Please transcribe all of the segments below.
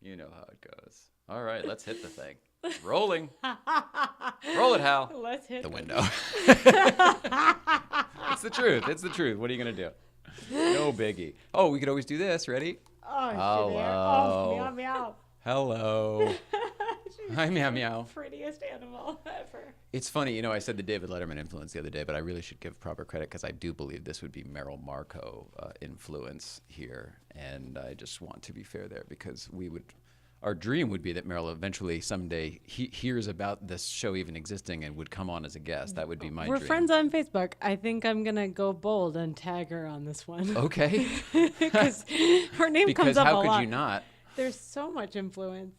You know how it goes. All right, let's hit the thing. Rolling. Roll it, Hal. Let's hit The window. It's the truth. It's the truth. What are you going to do? No biggie. Oh, we could always do this. Ready? Oh, Hello. oh, meow, meow. Hello. Hi, meow, meow. Prettiest animal ever. It's funny, I said the David Letterman influence the other day, but I really should give proper credit because I do believe this would be Merrill Markoe influence here. And I just want to be fair there because our dream would be that Merrill eventually someday hears about this show even existing and would come on as a guest. That would be my dream. We're friends on Facebook. I think I'm going to go bold and tag her on this one. Okay. Because her name comes up a lot. Because how could you not? There's so much influence.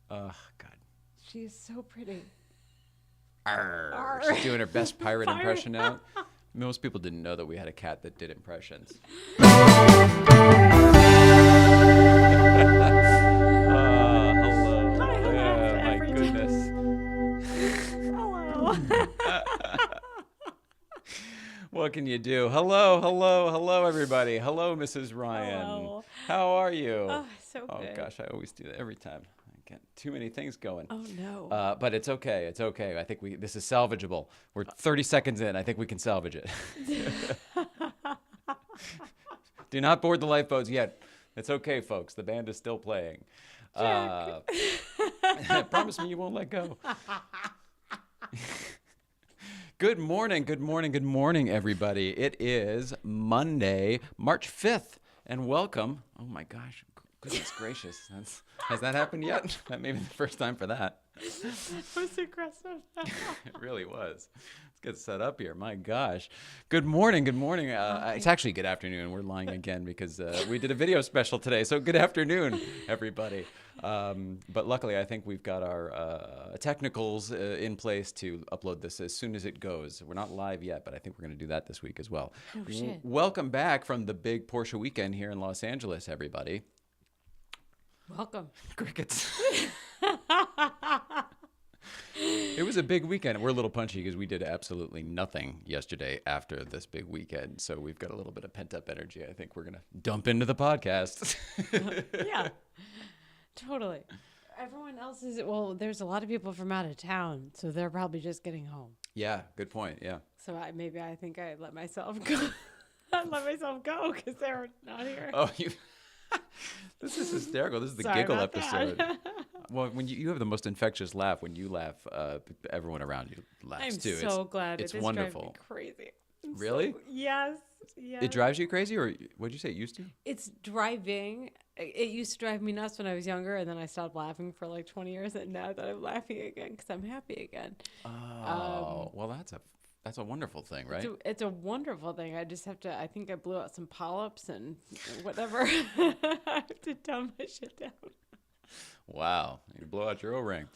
Oh, God. She's so pretty. Arr. Arr. She's doing her best pirate impression now. Most people didn't know that we had a cat that did impressions. Hello. Hi, My goodness. Hello. What can you do? Hello, everybody. Hello, Mrs. Ryan. Hello. How are you? Oh, so good. Oh, gosh, I always do that every time. I get too many things going. Oh, no. But it's okay. It's okay. I think this is salvageable. We're 30 seconds in. I think we can salvage it. Do not board the lifeboats yet. It's okay, folks. The band is still playing. Promise me you won't let go. Good morning, everybody. It is Monday, March 5th, and welcome. Oh, my gosh. Goodness gracious. Has that happened yet? That may be the first time for that. That was aggressive. It really was. Let's get set up here. My gosh. Good morning. It's actually good afternoon. We're lying again because we did a video special today. So good afternoon, everybody. But luckily, I think we've got our technicals in place to upload this as soon as it goes. We're not live yet, but I think we're going to do that this week as well. Oh, shit. Welcome back from the big Porsche weekend here in Los Angeles, everybody. Welcome. Crickets. It was a big weekend. We're a little punchy because we did absolutely nothing yesterday after this big weekend. So we've got a little bit of pent-up energy. I think we're going to dump into the podcast. Yeah, totally. Everyone else there's a lot of people from out of town, so they're probably just getting home. Yeah, good point. Yeah. So I think I let myself go. I let myself go because they're not here. Oh, this is hysterical. This is the Sorry giggle about episode. that. Well, when you have the most infectious laugh, when you laugh, everyone around you laughs too. I'm so glad. It's It wonderful. drives me crazy. Really? Yes. It drives you crazy, or what'd you say? It used to? It's driving. It used to drive me nuts when I was younger, and then I stopped laughing for like 20 years, and now that I'm laughing again because I'm happy again. Oh, well, that's a wonderful thing, right? It's a wonderful thing. I just have to. I think I blew out some polyps and whatever. I have to dumb my shit down. Wow, you blow out your O-ring.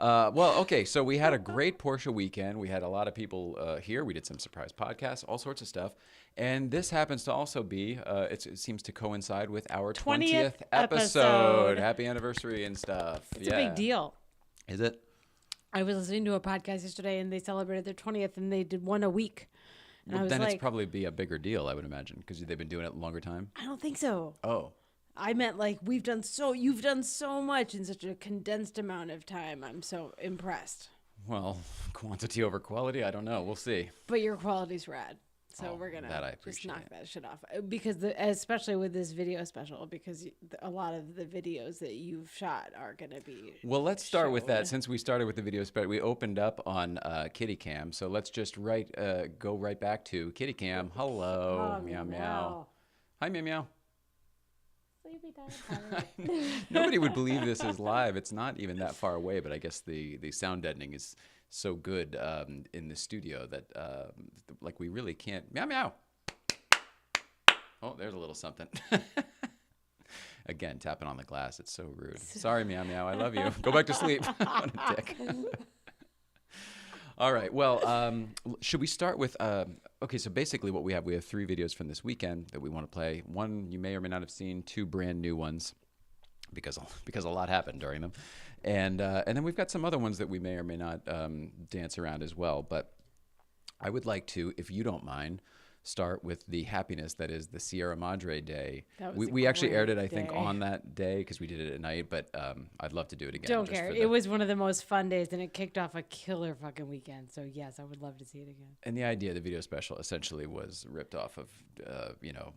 Well, okay, so we had a great Porsche weekend. We had a lot of people here. We did some surprise podcasts, all sorts of stuff. And this happens to also be, it seems to coincide with our 20th episode. Happy anniversary and stuff. It's a big deal. Is it? I was listening to a podcast yesterday, and they celebrated their 20th, and they did one a week. And Well, then it's probably be a bigger deal, I would imagine, because they've been doing it a longer time. I don't think so. Oh. I meant like you've done so much in such a condensed amount of time. I'm so impressed. Well, quantity over quality, I don't know. We'll see. But your quality's rad. So we're going that I to just appreciate. knock that shit off. Because especially with this video special, because a lot of the videos that you've shot are going to be Well, let's start with that. shown. Since we started with the video special, we opened up on Kitty Cam. So let's just go right back to Kitty Cam. Hello, Oh, meow, meow. Hi, meow, meow. Sleepy time. Nobody would believe this is live. It's not even that far away, but I guess the sound deadening is so good in the studio that like we really can't. Meow, meow. Oh, there's a little something. Again, tapping on the glass. It's so rude. Sorry, meow, meow. I love you. Go back to sleep. What a dick. All right. Well, should we start with? Okay. So basically, what we have 3 videos from this weekend that we want to play. One you may or may not have seen. 2 brand new ones, because a lot happened during them, and then we've got some other ones that we may or may not dance around as well. But I would like to, if you don't mind, start with the happiness that is the Sierra Madre Day. That was We a actually aired it, great I think, day. on that day because we did it at night, but I'd love to do it again. Don't just care. for It was one of the most fun days, and it kicked off a killer fucking weekend. So yes, I would love to see it again. And the idea of the video special essentially was ripped off of, you know,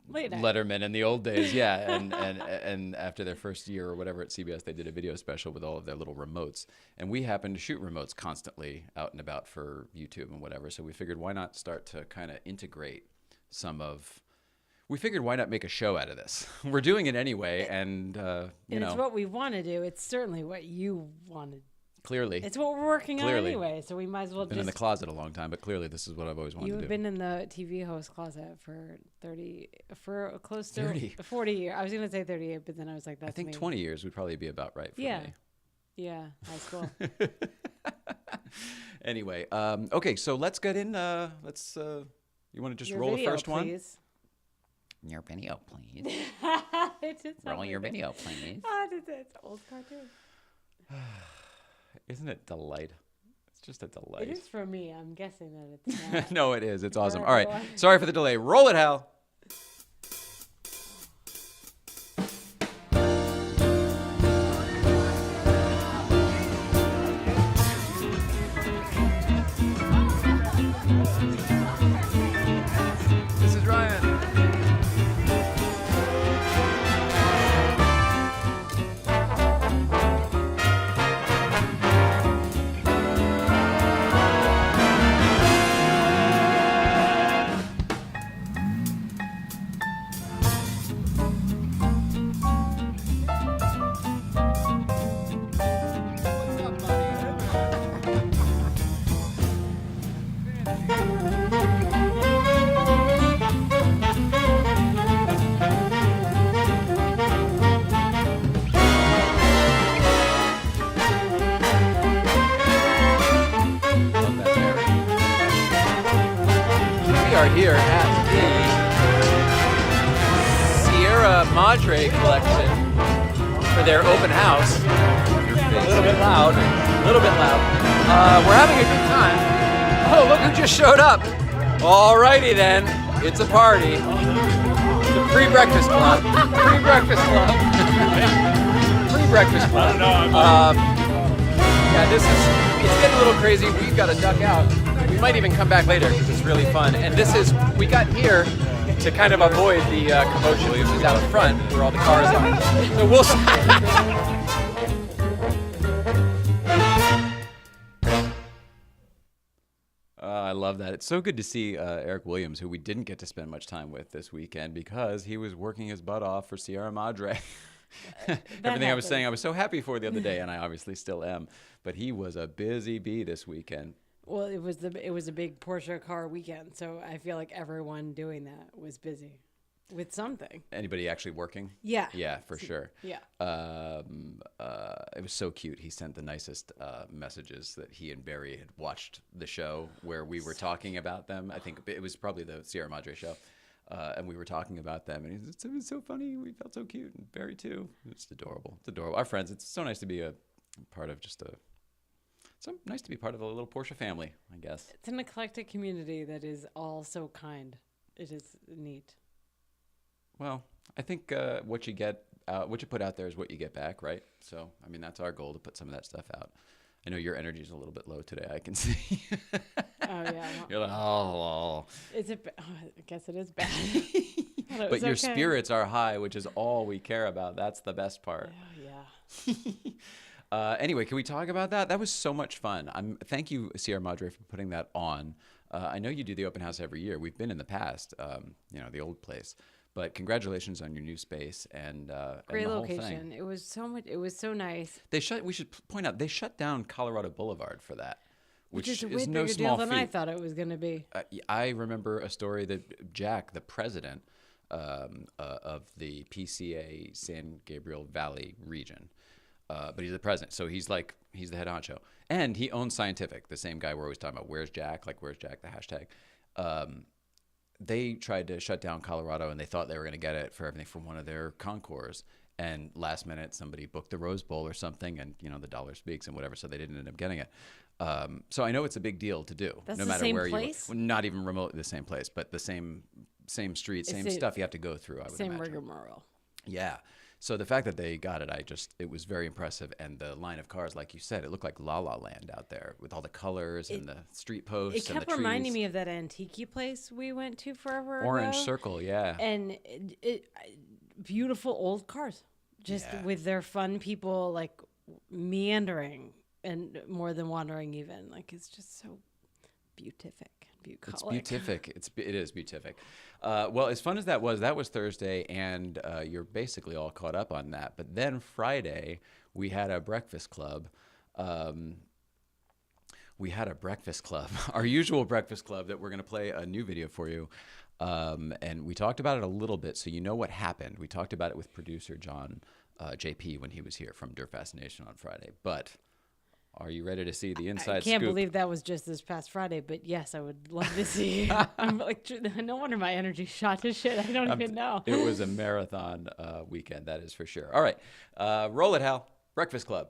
Late night. Letterman in the old days. Yeah. And after their first year or whatever at CBS, they did a video special with all of their little remotes. And we happened to shoot remotes constantly out and about for YouTube and whatever. So we figured why not start to kind of integrate we figured why not make a show out of this? We're doing it anyway. And, you know. It's what we want to do. It's certainly what you wanted. Clearly. It's what we're working on Clearly. anyway, so we might as well Been in the closet a long time, but clearly this is what I've always wanted to You've do. been in the TV host closet for close to 30. 40 years. I was going to say 38, but then I was like, that's I think maybe. 20 years would probably be about right for Yeah. me. Yeah, high school. Anyway, okay, so let's get in. You want to just Your roll the video, first one? please. Your video, please. It just Roll sounded your like video, please. it's an old cartoon. Isn't it delight? It's just a delight. It is for me. I'm guessing that it's not. No, it is. It's awesome. For All right. everyone. Sorry for the delay. Roll it, Hal. This is Ryan. Love that parody. We are here at the Sierra Madre collection for their open house. A little bit loud. A little bit loud. We're having a good time. Oh, look who just showed up. Alrighty then. It's a party. The pre-breakfast club. Pre-breakfast club. Pre-breakfast club. Yeah, it's getting a little crazy. We've got to duck out. We might even come back later because it's really fun. And we got here to kind of avoid the commotion, which is out front where all the cars are. So we'll I love that. It's so good to see Eric Williams, who we didn't get to spend much time with this weekend because he was working his butt off for Sierra Madre. Everything I was saying, I was so happy for the other day, and I obviously still am. But he was a busy bee this weekend. Well, it was a big Porsche car weekend, so I feel like everyone doing that was busy with something. Anybody actually working? Yeah. Yeah, for sure. Yeah. It was so cute. He sent the nicest messages that he and Barry had watched the show where we were talking about them. I think it was probably the Sierra Madre show. And we were talking about them, and it was so funny. We felt so cute, and Barry too. It's adorable. It's adorable. Our friends. It's so nice to be a part of so nice to be part of a little Porsche family, I guess. It's an eclectic community that is all so kind. It is neat. Well, I think what you put out there is what you get back, right? So, I mean, that's our goal, to put some of that stuff out. I know your energy is a little bit low today. I can see. Oh yeah. You're like, oh. I guess it is bad. But your spirits are high, which is all we care about. That's the best part. Oh yeah. Anyway, can we talk about that? That was so much fun. Thank you, Sierra Madre, for putting that on. I know you do the open house every year. We've been in the past, the old place. But congratulations on your new space and Great and the location. Whole thing. It was so much. It was so nice. We should point out they shut down Colorado Boulevard for that, which is a way is no bigger small deal than feat. I thought it was going to be. I remember a story that Jack, the president of the PCA San Gabriel Valley region, but he's the president, so he's the head honcho, and he owns Scientific, the same guy we're always talking about. Where's Jack? Like, where's Jack? The hashtag. They tried to shut down Colorado, and they thought they were going to get it for everything from one of their concours. And last minute, somebody booked the Rose Bowl or something, and the dollar speaks and whatever, so they didn't end up getting it. So I know it's a big deal to do. That's no the matter same where place? you. Well, not even remotely the same place, but the same street, same stuff you have to go through. I would Same imagine. rigmarole. Yeah. So the fact that they got it, it was very impressive. And the line of cars, like you said, it looked like La La Land out there with all the colors and the street posts. It kept reminding me of that antique place we went to forever Orange ago. Circle, yeah. And beautiful old cars, just with their fun people, like meandering and more than wandering even. Like, it's just so beatific. It's beatific. It is beatific. Well, as fun as that was Thursday, and you're basically all caught up on that. But then Friday, we had a breakfast club. Our usual breakfast club that we're going to play a new video for you. And we talked about it a little bit, so you know what happened. We talked about it with producer John JP when he was here from Dirt Fascination on Friday. But are you ready to see the inside scoop? I can't believe that was just this past Friday, but yes, I would love to see. I'm like, no wonder my energy shot to shit. I don't even know. It was a marathon weekend, that is for sure. All right, roll it, Hal. Breakfast Club.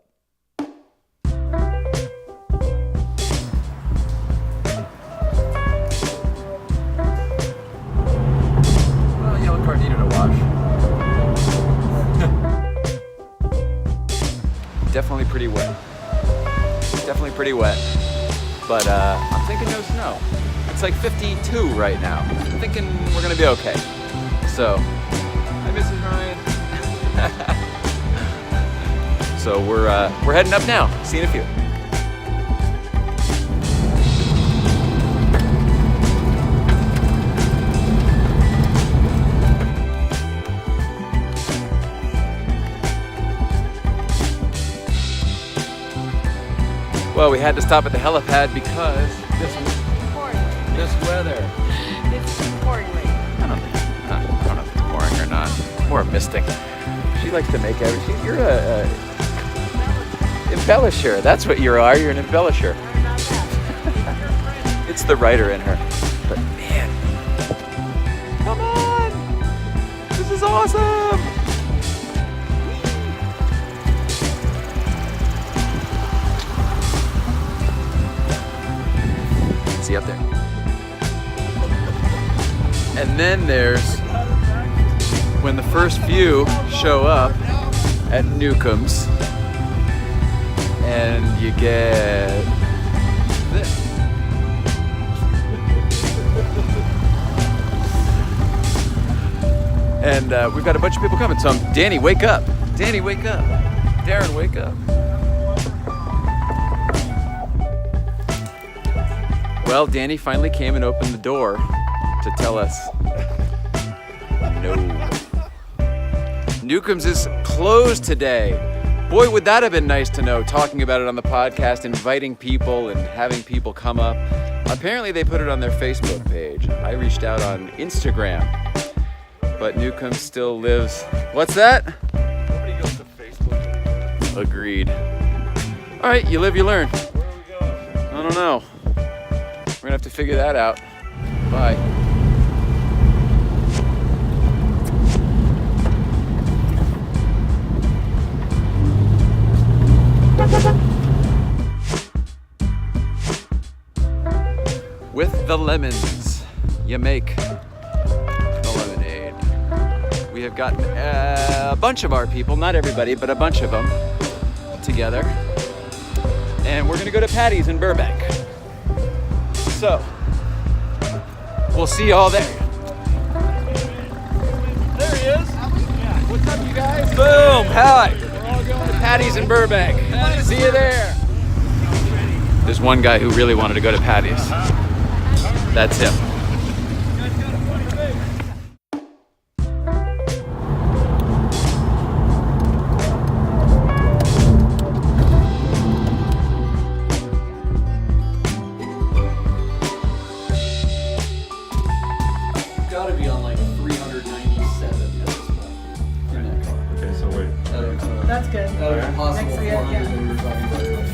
Well, yellow car needed a wash. Definitely pretty wet. But I'm thinking no snow. It's like 52 right now. I'm thinking we're gonna be okay. So, hi Mrs. Ryan. So we're heading up now. See you in a few. Well, we had to stop at the helipad because this weather. It's pouring rain. I don't know if it's pouring or not. More mystic. She likes to make everything. You're a embellisher. That's what you are. You're an embellisher. It's the writer in her. But man, come on! This is awesome! See up there. And then there's when the first few show up at Newcomb's, and you get this. And we've got a bunch of people coming. So Danny, wake up. Danny, wake up. Darren, wake up. Well, Danny finally came and opened the door to tell us no. Newcomb's is closed today. Boy, would that have been nice to know, talking about it on the podcast, inviting people and having people come up. Apparently they put it on their Facebook page. I reached out on Instagram, but Newcomb's still lives. What's that? Nobody goes to Facebook. Agreed. All right, you live, you learn. Where are we going? I don't know. We're gonna have to figure that out. Bye. With the lemons, you make the lemonade. We have gotten a bunch of our people, not everybody, but a bunch of them together. And we're gonna go to Patty's in Burbank. So, we'll see you all there. There he is. Yeah. What's up, you guys? Boom. Hi. We're all going to Patty's in Burbank. See you there. There's one guy who really wanted to go to Patty's. That's him. Gotta be on like 397 at this point in that car. Okay, so wait. That's good. Possible Next to it, 400 yeah. that we were talking about earlier.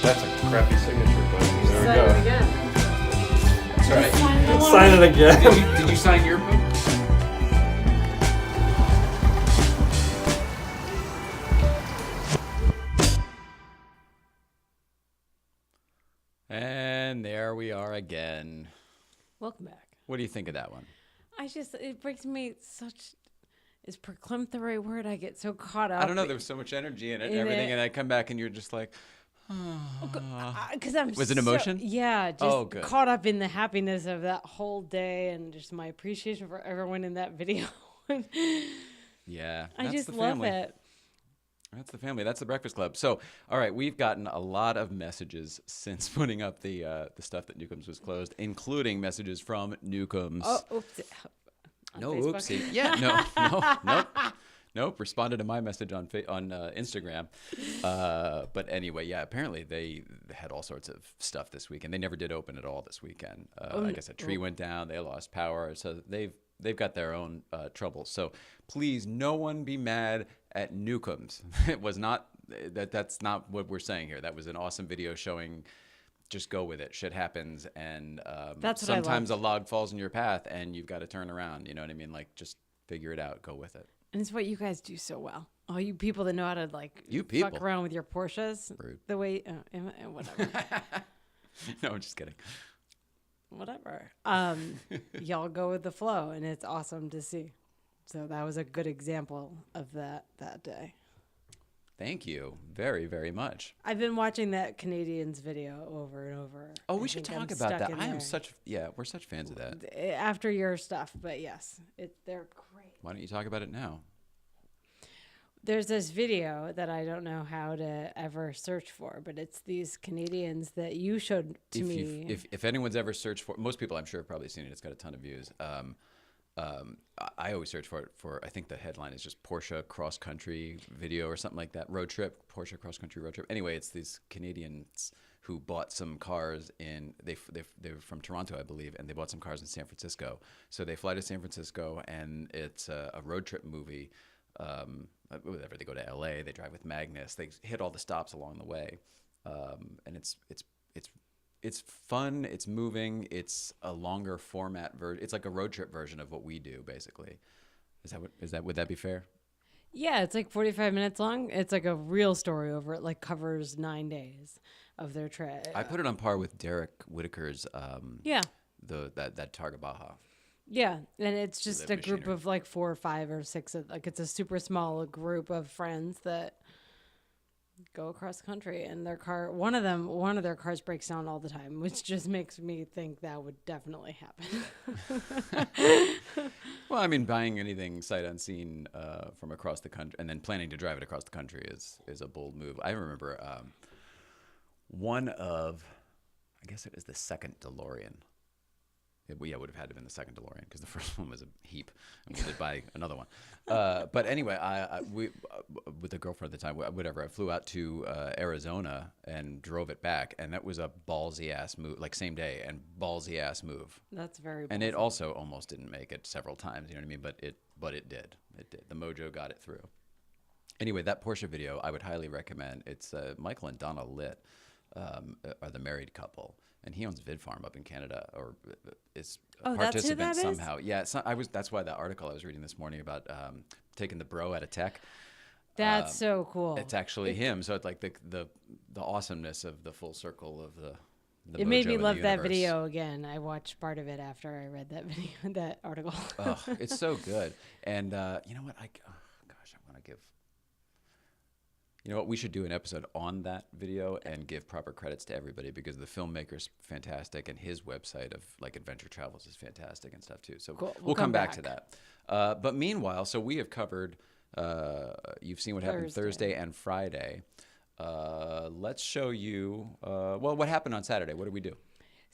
That's a crappy signature, but there we Sign go. it again. That's right. Sign it again. Did you sign your book? there we are again. Welcome back. What do you think of that one? It brings me such. Is proclaim the right word? I get so caught up. I don't know. There was so much energy in it and everything, and I come back and you're just like, because I'm. Was it emotion? Yeah, just good. caught up in the happiness of that whole day and just my appreciation for everyone in that video. Yeah, I that's just the love family. it. That's the family. That's the Breakfast Club. So, all right, we've gotten a lot of messages since putting up the stuff that Newcomb's was closed, including messages from Newcomb's. Oh, oops. No, Facebook? oopsie. Yeah, nope. Responded to my message on Instagram. But anyway, yeah, apparently they had all sorts of stuff this weekend. They never did open at all this weekend. Like I said, tree went down. They lost power. So they've got their own troubles. So please, no one be mad at Newcomb's. It was not that's not what we're saying here. That was an awesome video showing. Just go with it. Shit happens, and That's what I sometimes a loved. log falls in your path, and you've got to turn around. You know what I mean? Like, just figure it out. Go with it. And it's what you guys do so well. All you people that know how to You fuck people. around with your Porsches. Rude. The way whatever. No, I'm just kidding. Whatever. Y'all go with the flow, and it's awesome to see. So that was a good example of that day. Thank you very, very much. I've been watching that Canadians video over and over. Oh, I we should think I'm talk about stuck that. in I am there. we're such fans of that. After your stuff, but yes, they're great. Why don't you talk about it now? There's this video that I don't know how to ever search for, but it's these Canadians that you showed to me. If anyone's ever searched for, most people I'm sure have probably seen it. It's got a ton of views. I always search for it I think the headline is just Porsche cross country video or something like that. Road trip, Porsche cross country road trip. Anyway, it's these Canadians who bought some cars they were from Toronto, I believe, and they bought some cars in San Francisco. So they fly to San Francisco, and it's a road trip movie. Whatever, they go to LA, they drive with Magnus, they hit all the stops along the way, and it's fun, it's moving, it's a longer format version. It's like a road trip version of what we do, basically. Would that be fair? Yeah, it's like 45 minutes long. It's like a real story over it, like covers 9 days of their trip. I put it on par with Derek Whitaker's that Targa Baja. Yeah, and it's just a Live group machinery. of like 4 or 5 or 6. It's a super small group of friends that go across the country, and one of their cars breaks down all the time, which just makes me think that would definitely happen. Well, I mean, buying anything sight unseen from across the country and then planning to drive it across the country is a bold move. I remember one of, I guess it was the second DeLorean. It would have had to have been the second DeLorean because the first one was a heap. And we did buy another one. But anyway, we with a girlfriend at the time, whatever, I flew out to Arizona and drove it back. And that was a ballsy ass move, like same day, and ballsy ass move. That's very And it ballsy. also almost didn't make it several times, you know what I mean? But it did. It did. The mojo got it through. Anyway, that Porsche video I would highly recommend. It's Michael and Donna Litt are the married couple. And he owns Vid Farm up in Canada, or is a Oh, that's who participant that is? somehow. Yeah, that's why the article I was reading this morning about taking the bro out of tech. That's so cool. It's actually him. So it's like the awesomeness of the full circle of the It made mojo me of the love that universe. video again. I watched part of it after I read that video, that article. Oh, it's so good. And you know what? I want to give. You know what? We should do an episode on that video and give proper credits to everybody because the filmmaker's fantastic and his website of like adventure travels is fantastic and stuff too. So Cool. we'll come back to that. But meanwhile, so we have covered. You've seen what happened Thursday and Friday. Let's show you. Well, what happened on Saturday? What did we do?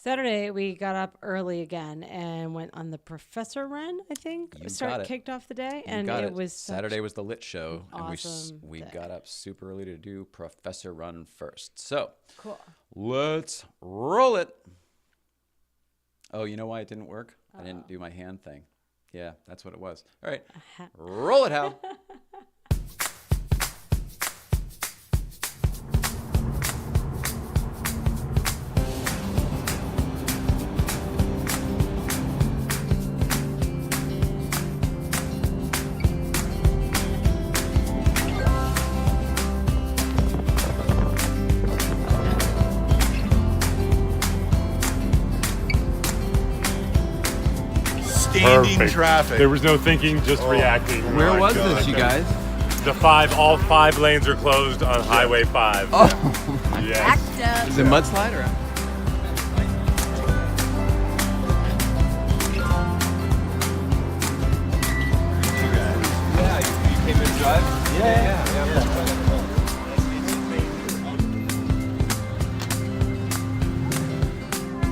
Saturday, we got up early again and went on the Professor Run, I think. You got it. Kicked off the day. You And got it was Saturday was the lit show, and awesome we day. got up super early to do Professor Run first. So cool. let's roll it. Oh, you know why it didn't work? I didn't do my hand thing. Yeah, that's what it was. All right, roll it, Hal. Standing Perfect. traffic. There was no thinking, just reacting. Where Oh, was God. this, you guys? All 5 lanes are closed on Highway 5. Oh, Yes. is it mudslide or? Yeah, you came in to drive? Yeah.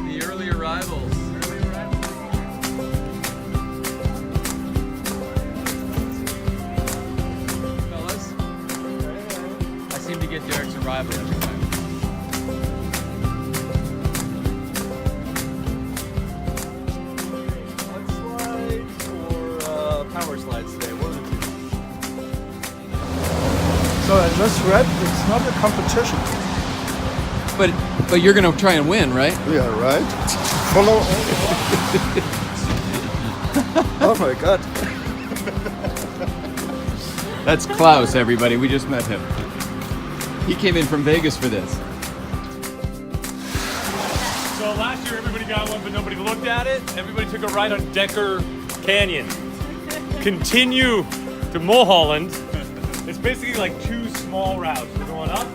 The early arrivals. Fellas, I seem to get Derek's arrival every time. Mudslides or power slides today? One of the two. So I just read it's not a competition. But you're gonna try and win, right? Yeah, right? Follow. Oh my God. That's Klaus, everybody. We just met him. He came in from Vegas for this. So last year everybody got one, but nobody looked at it. Everybody took a ride on Decker Canyon. Continue to Mulholland. It's basically like 2 small routes. We're going up,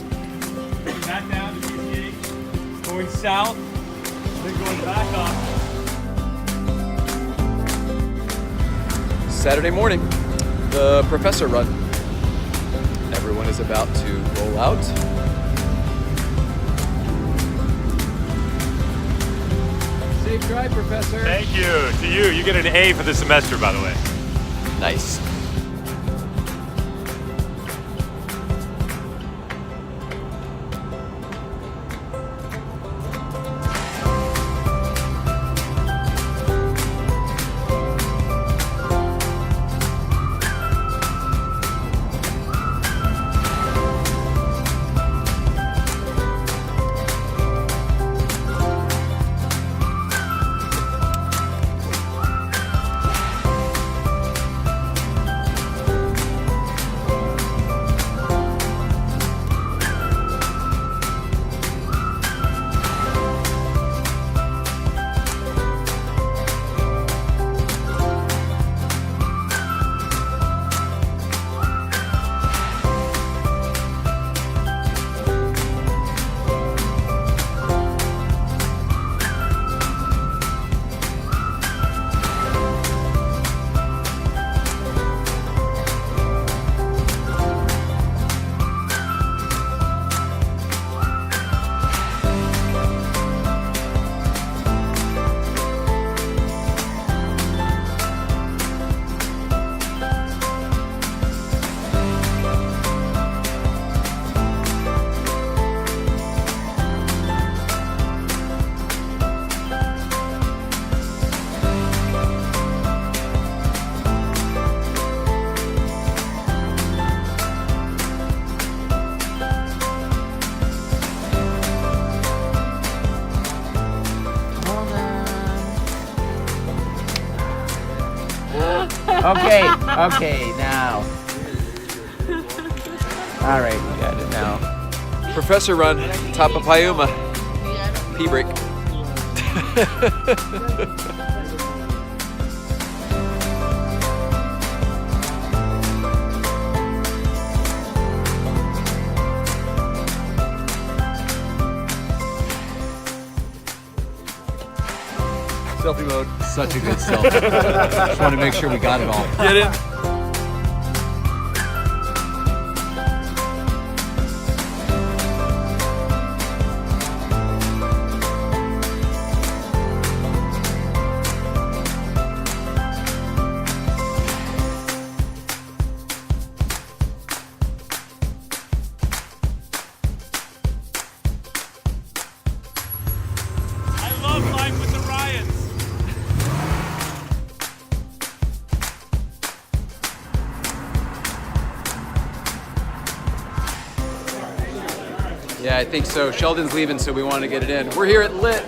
going back down to BC, going south, then going back up. Saturday morning, the Professor Run. Everyone is about to roll out. Safe drive, Professor. Thank you. To you. You get an A for the semester, by the way. Nice. Okay, now. All right, we got it now. Professor Run, top of Piuma. Pee break. Selfie mode. Such a good selfie. Just want to make sure we got it all. Get it? I love life with the Ryans. Yeah, I think so. Sheldon's leaving, so we wanted to get it in. We're here at LIT.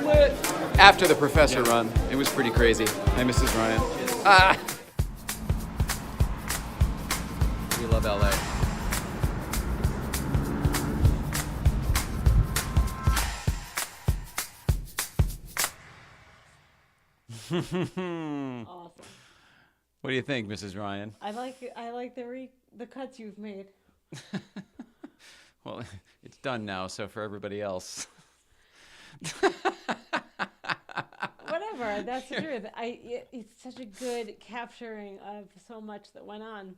LIT. After the Professor Run. It was pretty crazy. Hi, Mrs. Ryan. Ah! We love LA. Awesome. What do you think, Mrs. Ryan? I like the cuts you've made. Well, it's done now, so for everybody else. Whatever, that's the truth. It's such a good capturing of so much that went on.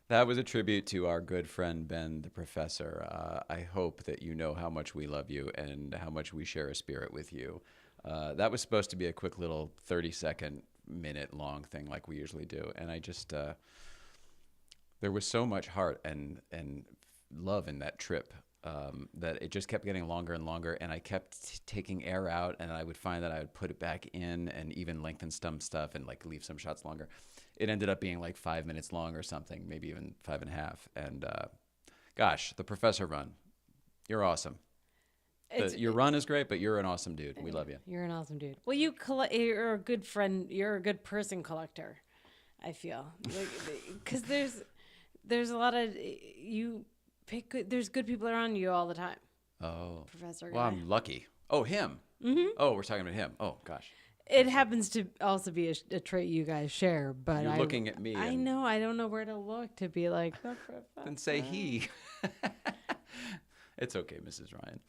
That was a tribute to our good friend Ben, the professor. I hope that you know how much we love you and how much we share a spirit with you. That was supposed to be a quick little 30-second, minute-long thing like we usually do. And I just, there was so much heart and love in that trip that it just kept getting longer and longer. And I kept taking air out, and I would find that I would put it back in and even lengthen some stuff and like leave some shots longer. It ended up being like 5 minutes long or something, maybe even 5.5. And gosh, the professor run, you're awesome. Your run is great, but you're an awesome dude. We love you. You're an awesome dude. Well, you're a good friend. You're a good person collector, I feel. Because there's a lot of, you pick good, there's good people around you all the time. Oh. Professor Well, guy. I'm lucky. Oh, him. Mm-hmm. Oh, we're talking about him. Oh, gosh. It happens to also be a trait you guys share, but You're looking at me. I know. I don't know where to look to be like, the professor. And say he. It's okay, Mrs. Ryan.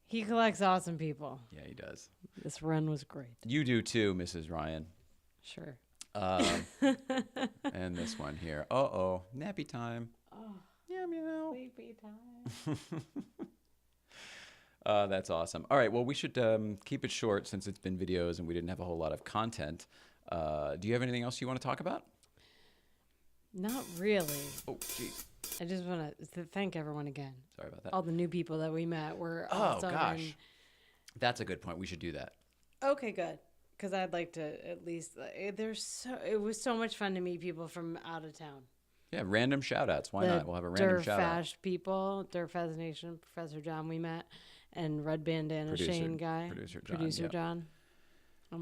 He collects awesome people. Yeah, he does. This run was great. You do too, Mrs. Ryan. Sure. And this one here. Uh-oh. Nappy time. Oh, Meow, meow. sleepy time. That's awesome. All right, well, we should keep it short since it's been videos and we didn't have a whole lot of content. Do you have anything else you want to talk about? Not really. Oh, geez. I just want to thank everyone again. Sorry about that. All the new people that we met were Oh, awesome. gosh. That's a good point. We should do that. Okay, good. Because I'd like to at least, it was so much fun to meet people from out of town. Yeah, random shout-outs. Why The not? We'll have a random shout-out. Durfash people, Durfaz Nation, Professor John we met, and Red Bandana Shane guy. Producer John.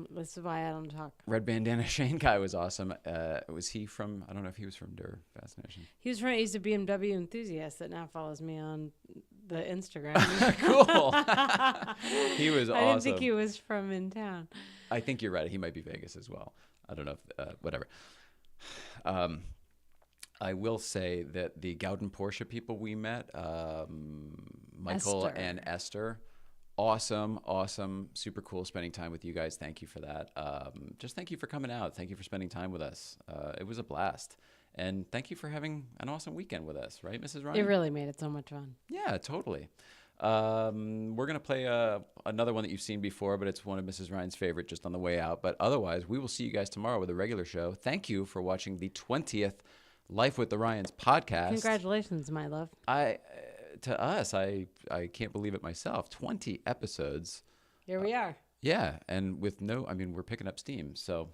This is why I don't talk. Red Bandana Shane guy was awesome. Was he from, I don't know if he was from Durfaz Nation. He's a BMW enthusiast that now follows me on the Instagram. Cool. He was awesome. I didn't think he was from in town. I think you're right. He might be Vegas as well. I don't know if, whatever. I will say that the Gowden Porsche people we met, Michael Esther. and Esther, awesome, super cool spending time with you guys. Thank you for that. Just thank you for coming out. Thank you for spending time with us. It was a blast. And thank you for having an awesome weekend with us, right, Mrs. Ryan? It really made it so much fun. Yeah, totally. We're going to play another one that you've seen before, but it's one of Mrs. Ryan's favorite just on the way out. But otherwise, we will see you guys tomorrow with a regular show. Thank you for watching the 20th Life with the Ryans podcast. Congratulations, my love. To us, I can't believe it myself. 20 episodes. Here we are. Yeah, and with we're picking up steam, so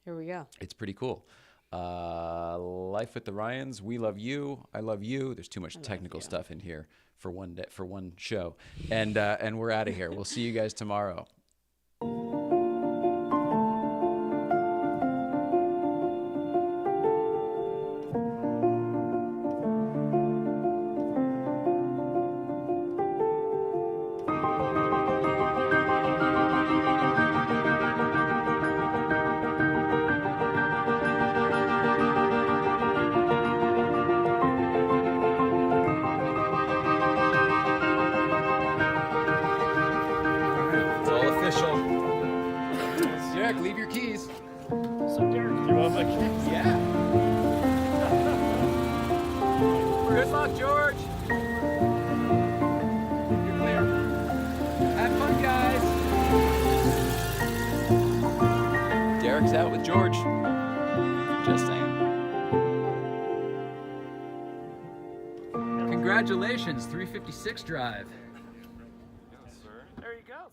Here we go. it's pretty cool. Life with the Ryans, we love you. I love you. There's too much technical stuff in here for one show, and we're out of here. We'll see you guys tomorrow. It's all official. Derek, leave your keys. So Derek, do you want my keys? Yeah. Good luck, George. You're clear. Have fun, guys. Derek's out with George. Just saying. Congratulations, 356 drive. There you go.